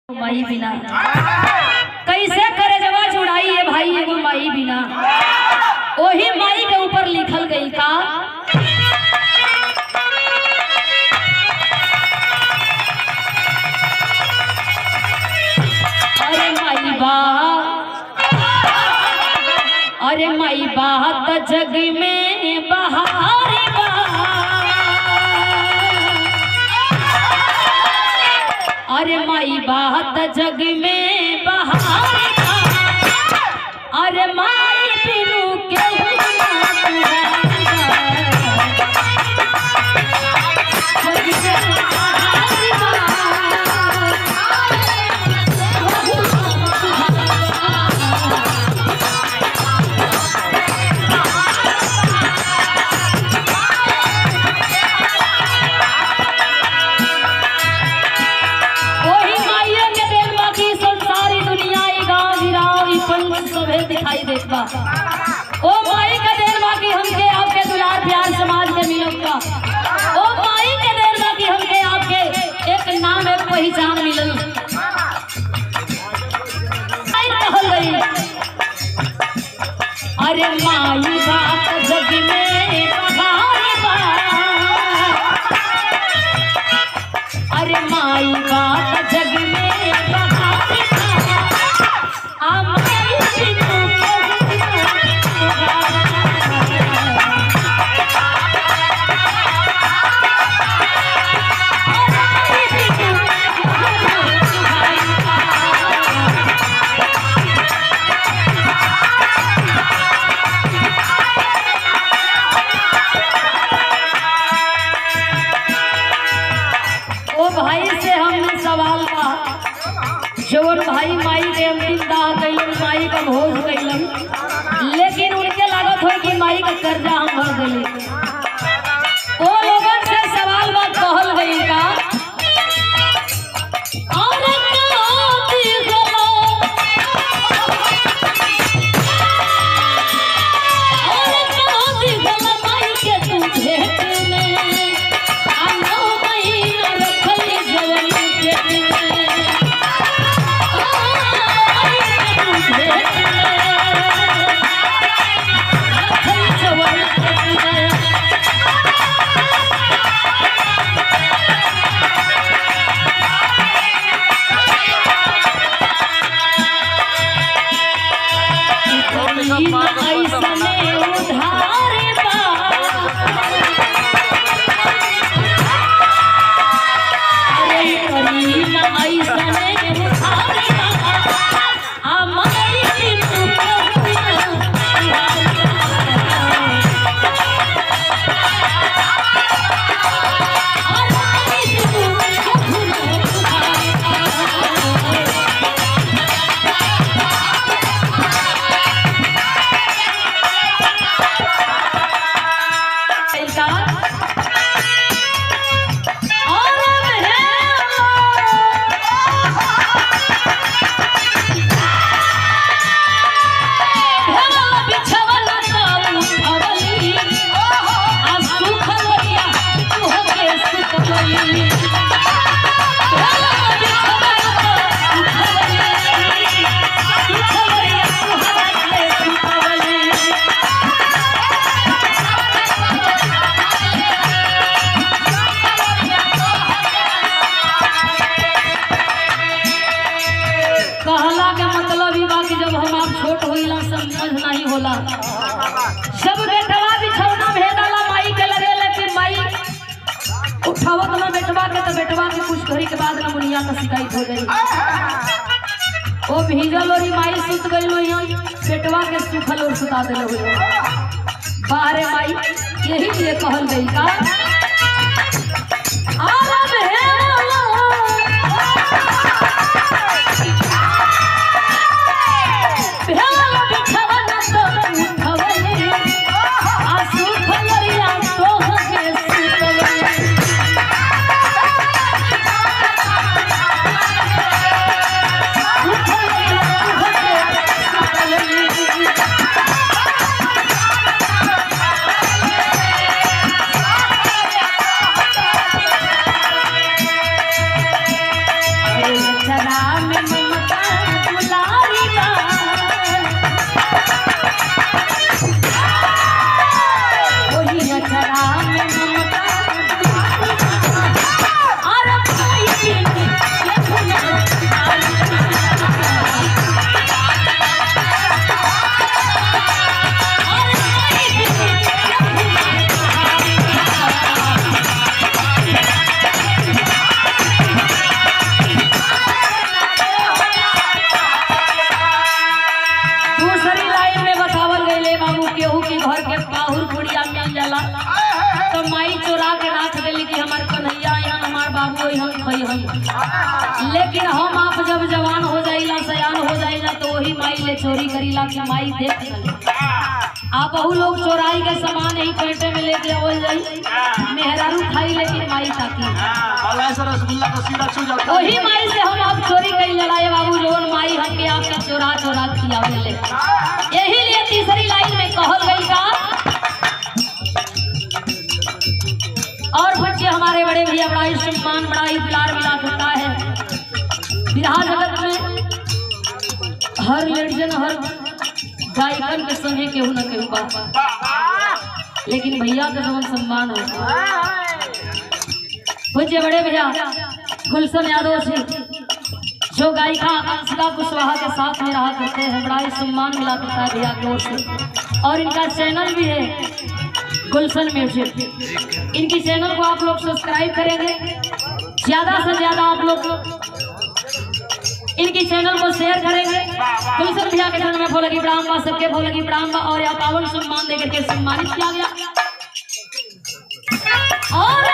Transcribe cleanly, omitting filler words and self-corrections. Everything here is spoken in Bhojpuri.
माई बिना कैसे करे जवा जुड़ाई है भाई एगो माई बिना। वही माई के ऊपर लिखल गई का अरे माई बात जग में बहार बा। अरे माई बात जग में बहार बा। अरे माई बिनु के दिखाई देता ओ माई का देर बाकी हमके आपके दुलार प्यार समाज में मिलता। ओ माई के देर बाकी हमके आपके एक नाम एक पहचान मिलल। अरे माई बात जग में बहार बा। अरे माई बात जग में बहार बा। भाई से हमने सवाल का जवन भाई माई के अंतिम दाह कैलन माई का भोज कैलन, लेकिन उनके लागत हो कि माई का कर्जा हम भर दिले। वो लोगन से सवाल बात कहल गई का सब बेटवा बिछौना भेदाला माई के लगे, लेकिन माई उठावत ना बेटवा के तो बेटवा के कुछ घड़ी के बाद मुनिया का शिकायत हो गई। वो भीजल और माई सुत गई लो यहाँ बेटवा के सुखल और सुता दिल बाहरे माई यही लिए कहल गई का में ममता दुलारी बा वही अचरा में ममता अरे भाई तो माई चोरा के राख दिली कि हमार कन्हैया यहाँ हमार बाबू यहाँ खई हम। लेकिन हम आप जब जवान हो जाइला सयान हो जाइला तो वही माई ले चोरी करीला कि माई देख आप बहु लोग चोराई के सामान यही पेटे में लेके आवल जाई मेहरारू खाई लेकिन माई ताकी वही माई से हम आप चोरी करी लड़ाए बाबू जोन माई हमके आपके चोरा चोरा खियावे ले। यही लिए तीसरी लाइन में कहल गई का और बच्चे हमारे बड़े भैया बड़ा ही सम्मान बड़ा ही प्यार मिला करता है बिरहा जगत में हर लड़जन हर गायकन के संगे केहू न केहू बा लेकिन भैया का जवन सम्मान होता बच्चे बड़े भैया गुलशन यादव से जो गायिका अंशिका कुशवाहा के साथ में रहा करते हैं बड़ा ही सम्मान मिला करता है भैया की ओर से। और इनका चैनल भी है गुलशन म्यूजिक। इनकी चैनल को आप लोग सब्सक्राइब करेंगे ज्यादा से ज्यादा आप लोग इनकी चैनल को शेयर करेंगे। गुलशन भैया के चैनल में बोलगी ब्राह्मण सबके बोलगी ब्राह्मण और या पावन सम्मान देकर के सम्मानित किया गया। और